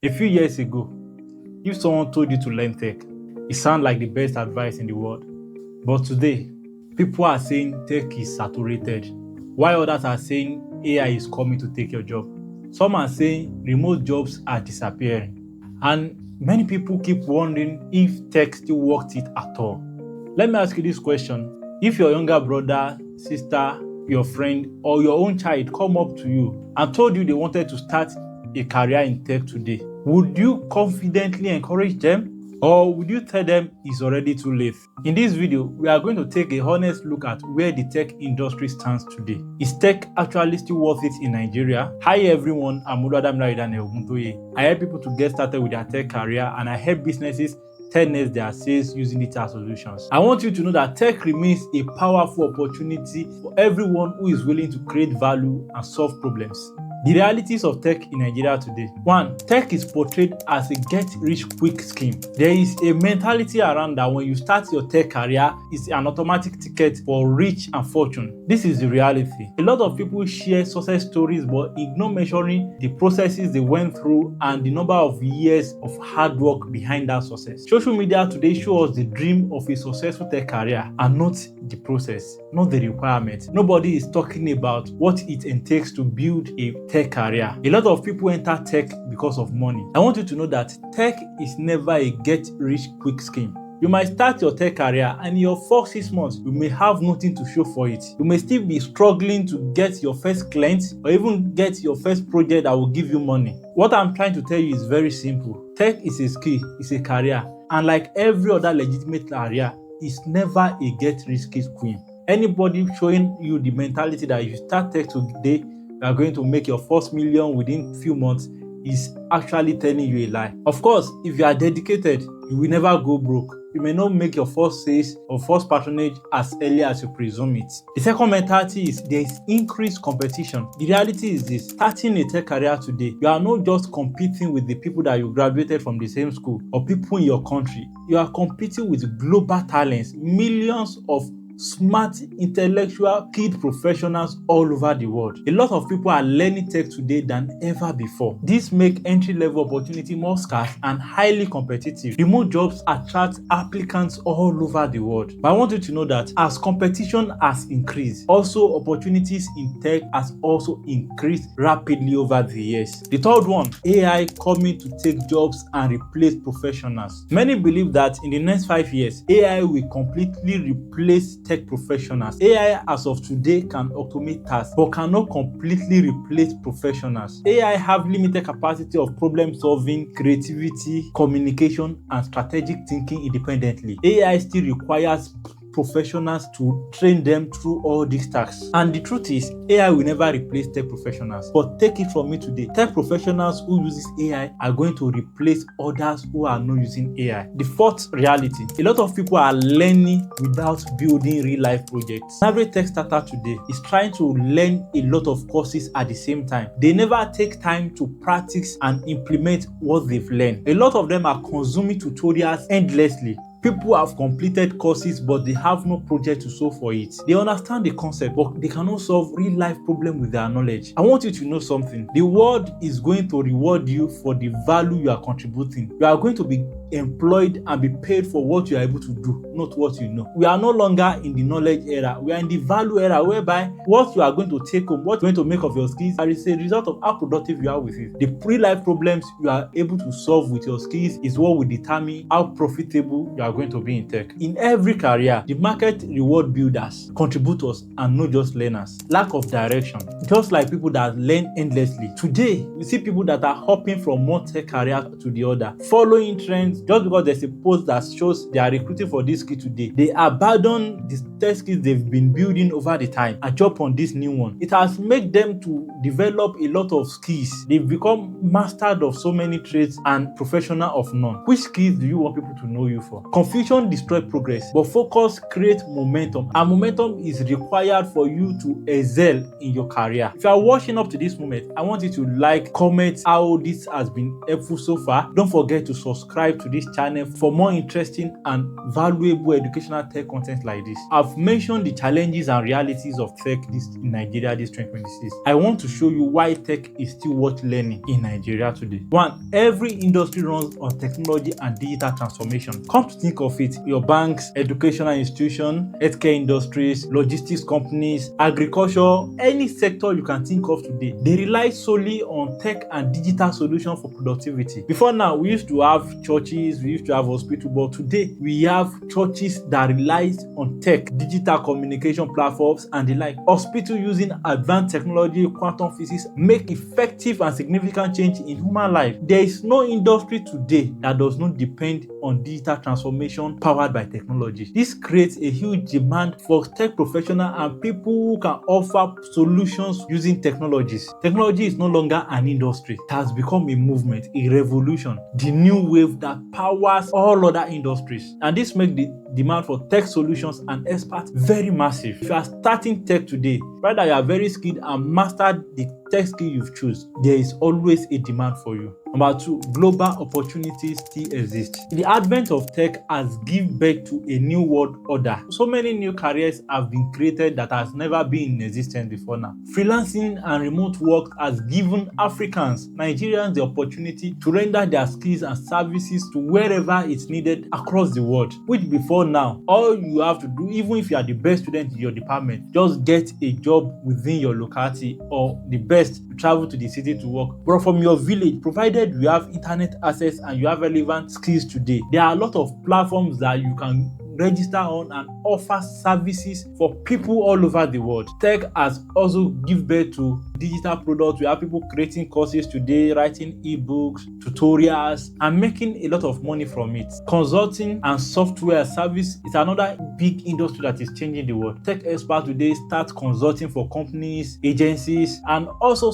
A few years ago, if someone told you to learn tech, it sounded like the best advice in the world. But today, people are saying tech is saturated, while others are saying AI is coming to take your job. Some are saying remote jobs are disappearing. And many people keep wondering if tech still worth it at all. Let me ask you this question. If your younger brother, sister, your friend, or your own child come up to you and told you they wanted to start a career in tech today, would you confidently encourage them? Or would you tell them it's already too late? In this video, we are going to take a honest look at where the tech industry stands today. Is tech actually still worth it in Nigeria? Hi everyone, I'm Oluwadamilare. I help people to get started with their tech career, and I help businesses 10x their sales using digital solutions. I want you to know that tech remains a powerful opportunity for everyone who is willing to create value and solve problems. The realities of tech in Nigeria today. 1. Tech is portrayed as a get-rich-quick scheme. There is a mentality around that when you start your tech career, it's an automatic ticket for rich and fortune. This is the reality. A lot of people share success stories but ignore measuring the processes they went through and the number of years of hard work behind that success. Social media today shows us the dream of a successful tech career and not the process, not the requirement. Nobody is talking about what it entails to build a tech career. A lot of people enter tech because of money. I want you to know that tech is never a get-rich-quick scheme. You might start your tech career and in your first 6 months, you may have nothing to show for it. You may still be struggling to get your first client or even get your first project that will give you money. What I'm trying to tell you is very simple. Tech is a skill, it's a career. And like every other legitimate career, it's never a get-rich-quick scheme. Anybody showing you the mentality that if you start tech today, you are going to make your first million within few months is actually telling you a lie. Of course, if you are dedicated, you will never go broke. You may not make your first sales or first patronage as early as you presume it. The second mentality is there is increased competition. The reality is this: starting a tech career today, you are not just competing with the people that you graduated from the same school or people in your country. You are competing with global talents, millions of smart, intellectual, skilled professionals all over the world. A lot of people are learning tech today than ever before. This makes entry-level opportunity more scarce and highly competitive. Remote jobs attract applicants all over the world. But I want you to know that as competition has increased, also opportunities in tech has also increased rapidly over the years. The third one, AI coming to take jobs and replace professionals. Many believe that in the next 5 years, AI will completely replace tech professionals. AI as of today can automate tasks but cannot completely replace professionals. AI have limited capacity of problem solving, creativity, communication, and strategic thinking independently. AI still requires professionals to train them through all these tasks. And the truth is, AI will never replace tech professionals. But take it from me today, tech professionals who use AI are going to replace others who are not using AI. The fourth reality, a lot of people are learning without building real-life projects. Every tech starter today is trying to learn a lot of courses at the same time. They never take time to practice and implement what they've learned. A lot of them are consuming tutorials endlessly. People have completed courses but they have no project to solve for it. They understand the concept but they cannot solve real life problems with their knowledge. I want you to know something. The world is going to reward you for the value you are contributing. You are going to be employed and be paid for what you are able to do, not what you know. We are no longer in the knowledge era. We are in the value era whereby what you are going to take home, what you are going to make of your skills is a result of how productive you are with it. The real life problems you are able to solve with your skills is what will determine how profitable you are going to be in tech. In every career, the market reward builders, contributors, and not just learners. Lack of direction. Just like people that learn endlessly. Today, we see people that are hopping from one tech career to the other, following trends just because there's a post that shows they are recruiting for this skill today. They abandon the tech skills they've been building over the time and jump on this new one. It has made them to develop a lot of skills. They've become mastered of so many trades and professional of none. Which skills do you want people to know you for? Confusion destroys progress, but focus creates momentum, and momentum is required for you to excel in your career. If you are watching up to this moment, I want you to like, comment how this has been helpful so far. Don't forget to subscribe to this channel for more interesting and valuable educational tech content like this. I've mentioned the challenges and realities of tech in Nigeria this 2026. I want to show you why tech is still worth learning in Nigeria today. 1. Every industry runs on technology and digital transformation. Come to think of it, your banks, educational institutions, healthcare industries, logistics companies, agriculture, any sector you can think of today, they rely solely on tech and digital solutions for productivity. Before now, we used to have churches, we used to have hospitals, but today we have churches that rely on tech, digital communication platforms, and the like. Hospitals using advanced technology, quantum physics, make effective and significant change in human life. There is no industry today that does not depend on digital transformation powered by technology. This creates a huge demand for tech professionals and people who can offer solutions using technologies. Technology is no longer an industry. It has become a movement, a revolution, the new wave that powers all other industries. And this makes the demand for tech solutions and experts very massive. If you are starting tech today, whether you are very skilled and mastered the tech skill you've chosen, there is always a demand for you. Number 2, global opportunities still exist. The advent of tech has given birth to a new world order. So many new careers have been created that has never been in existence before now. Freelancing and remote work has given Africans, Nigerians the opportunity to render their skills and services to wherever it's needed across the world, which before now, all you have to do, even if you are the best student in your department, just get a job within your locality, or the best, to travel to the city to work. But from your village, provided you have internet access and you have relevant skills today, there are a lot of platforms that you can register on and offer services for people all over the world. Tech has also given birth to digital products. We have people creating courses today, writing ebooks, tutorials, and making a lot of money from it. Consulting and software service is another big industry that is changing the world. Tech experts today start consulting for companies, agencies, and also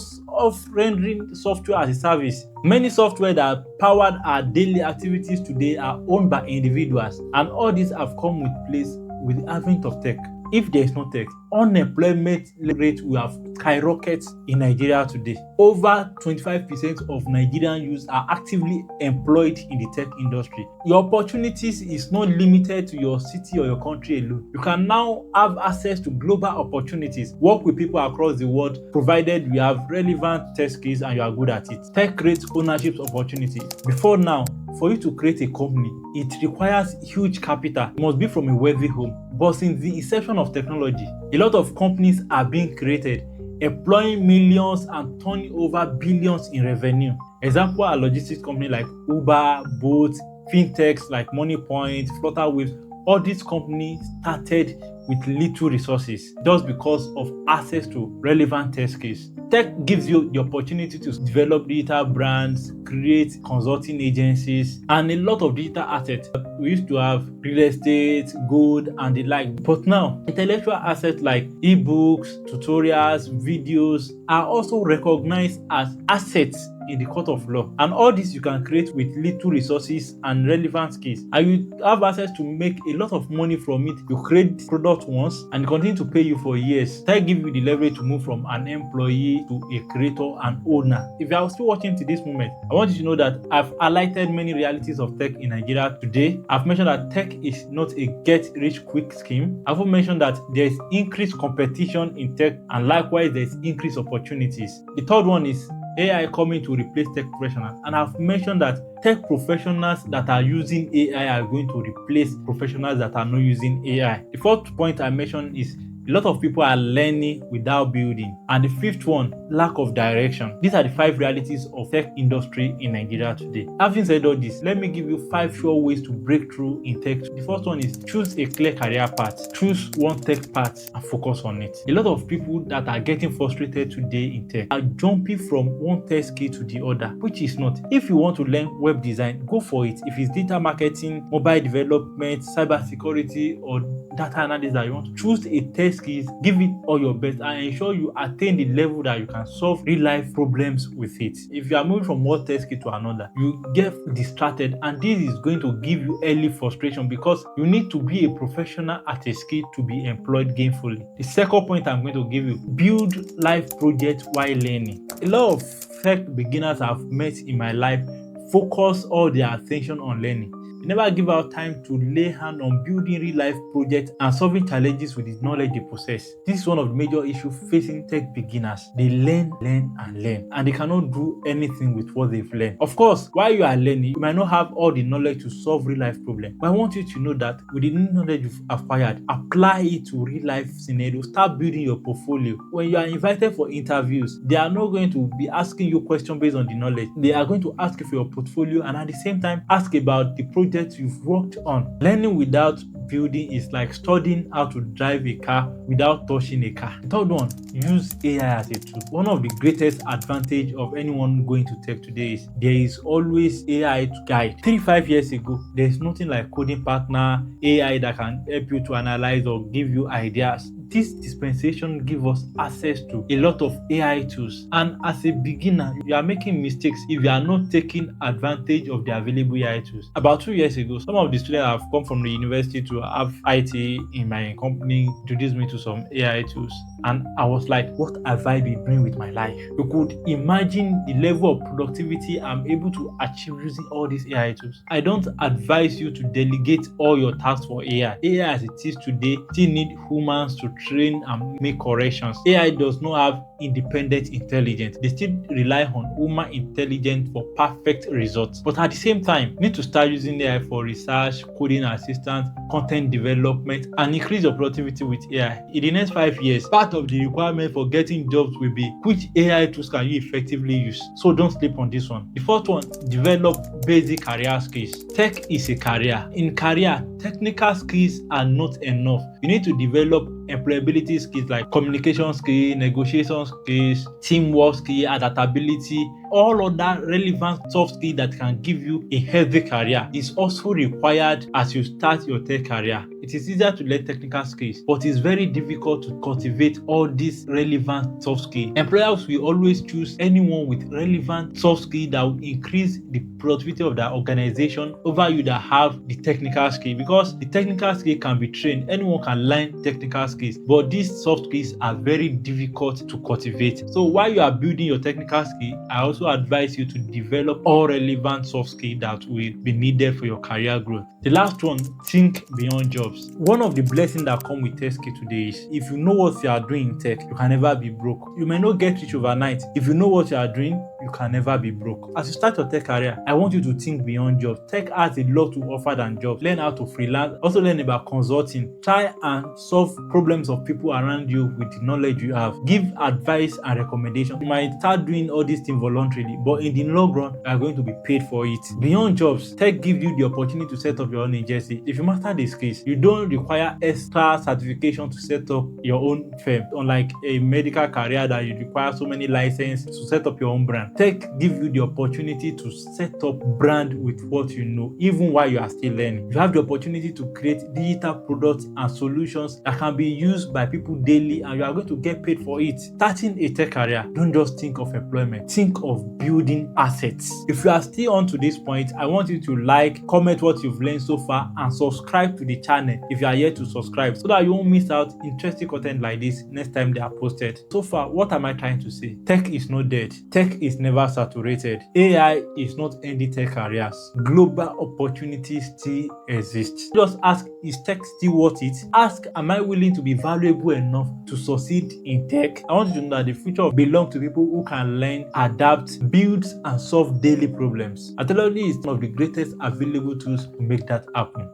rendering software as a service. Many software that powered our daily activities today are owned by individuals, and all these have come with place with the advent of tech. If there is no tech, unemployment rate will have skyrocketed in Nigeria today. Over 25% of Nigerian youths are actively employed in the tech industry. Your opportunities is not limited to your city or your country alone. You can now have access to global opportunities, work with people across the world, provided you have relevant tech skills and you are good at it. Tech creates ownership opportunities. Before now, for you to create a company, it requires huge capital. It must be from a wealthy home. But since the inception of technology, a lot of companies are being created, employing millions and turning over billions in revenue. Example are logistics companies like Uber, Bolt, fintechs like MoneyPoint, Flutterwave. All these companies started with little resources just because of access to relevant tech skills. Tech gives you the opportunity to develop digital brands, create consulting agencies, and a lot of digital assets. We used to have real estate, gold, and the like. But now, intellectual assets like ebooks, tutorials, videos are also recognized as assets in the court of law. And all this you can create with little resources and relevant skills. And you have access to make a lot of money from it. You create product once and continue to pay you for years. That gives you the leverage to move from an employee to a creator and owner. If you are still watching to this moment, I want you to know that I've highlighted many realities of tech in Nigeria today. I've mentioned that tech is not a get-rich-quick scheme. I've also mentioned that there is increased competition in tech, and likewise there is increased opportunities. The third one is AI coming to replace tech professionals, and I've mentioned that tech professionals that are using AI are going to replace professionals that are not using AI. The fourth point I mentioned is a lot of people are learning without building. And the fifth one, lack of direction. These are the 5 realities of tech industry in Nigeria today. Having said all this, let me give you 5 sure ways to break through in tech. The first one is choose a clear career path. Choose one tech path and focus on it. A lot of people that are getting frustrated today in tech are jumping from one tech skill to the other, which is not. If you want to learn web design, go for it. If it's data marketing, mobile development, cybersecurity, or data analyst that you want, choose a tech skills, give it all your best, and ensure you attain the level that you can solve real life problems with it. If you are moving from one tech skill to another, you get distracted, and this is going to give you early frustration because you need to be a professional at a skill to be employed gainfully. The second point I'm going to give you: build life projects while learning. A lot of tech beginners I've met in my life focus all their attention on learning. They never give out time to lay hand on building real life projects and solving challenges with the knowledge they possess. This is one of the major issues facing tech beginners. They learn, and they cannot do anything with what they've learned. Of course, while you are learning, you might not have all the knowledge to solve real life problems. But I want you to know that with the new knowledge you've acquired, apply it to real life scenarios. Start building your portfolio. When you are invited for interviews, they are not going to be asking you questions based on the knowledge. They are going to ask you for your portfolio and at the same time ask about the project you've worked on. Learning without building is like studying how to drive a car without touching a car. The third one, use AI as a tool. One of the greatest advantage of anyone going to tech today is there is always AI to guide. 3-5 years ago, there's nothing like coding partner, AI that can help you to analyze or give you ideas. This dispensation gives us access to a lot of AI tools, and as a beginner, you are making mistakes if you are not taking advantage of the available AI tools. About 2 years ago, some of the students have come from the university to have IT in my company, introduced me to some AI tools, and I was like, what have I been doing with my life? You could imagine the level of productivity I'm able to achieve using all these AI tools. I don't advise you to delegate all your tasks for AI. AI as it is today still need humans to train and make corrections. AI does not have independent intelligence. They still rely on human intelligence for perfect results. But at the same time, you need to start using AI for research, coding assistance, content development, and increase your productivity with AI. In the next 5 years, part of the requirement for getting jobs will be which AI tools can you effectively use. So don't sleep on this one. The fourth one, develop basic career skills. Tech is a career. In career, technical skills are not enough. You need to develop employability skills like communication skills, negotiation skills, teamwork skills, adaptability. All other relevant soft skills that can give you a healthy career is also required as you start your tech career. It is easier to learn technical skills, but it's very difficult to cultivate all these relevant soft skills. Employers will always choose anyone with relevant soft skills that will increase the productivity of their organization over you that have the technical skill, because the technical skill can be trained. Anyone can learn technical skills, but these soft skills are very difficult to cultivate. So while you are building your technical skill, I also advise you to develop all relevant soft skills that will be needed for your career growth. The last one, think beyond jobs. One of the blessings that come with tech skill today is if you know what you are doing in tech, you can never be broke. You may not get rich overnight. If you know what you are doing, you can never be broke. As you start your tech career, I want you to think beyond jobs. Tech has a lot to offer than jobs. Learn how to freelance. Also learn about consulting. Try and solve problems of people around you with the knowledge you have. Give advice and recommendation. You might start doing all these things voluntarily, but in the long run, you are going to be paid for it. Beyond jobs, tech gives you the opportunity to set up your own agency. If you master the skills, you don't require extra certification to set up your own firm, unlike a medical career that you require so many licenses to set up your own brand. Tech gives you the opportunity to set up brand with what you know, even while you are still learning. You have the opportunity to create digital products and solutions that can be used by people daily, and you are going to get paid for it. Starting a tech career, don't just think of employment, think of building assets. If you are still on to this point, I want you to like, comment what you've learned so far, and subscribe to the channel if you are yet to subscribe, so that you won't miss out interesting content like this next time they are posted. So far, what am I trying to say? Tech is not dead. Tech is never saturated. AI is not ending tech careers. Global opportunities still exist. Just ask, is tech still worth it? Ask, am I willing to be valuable enough to succeed in tech? I want you to know that the future belongs to people who can learn, adapt, build, and solve daily problems. Technology is one of the greatest available tools to make that happen.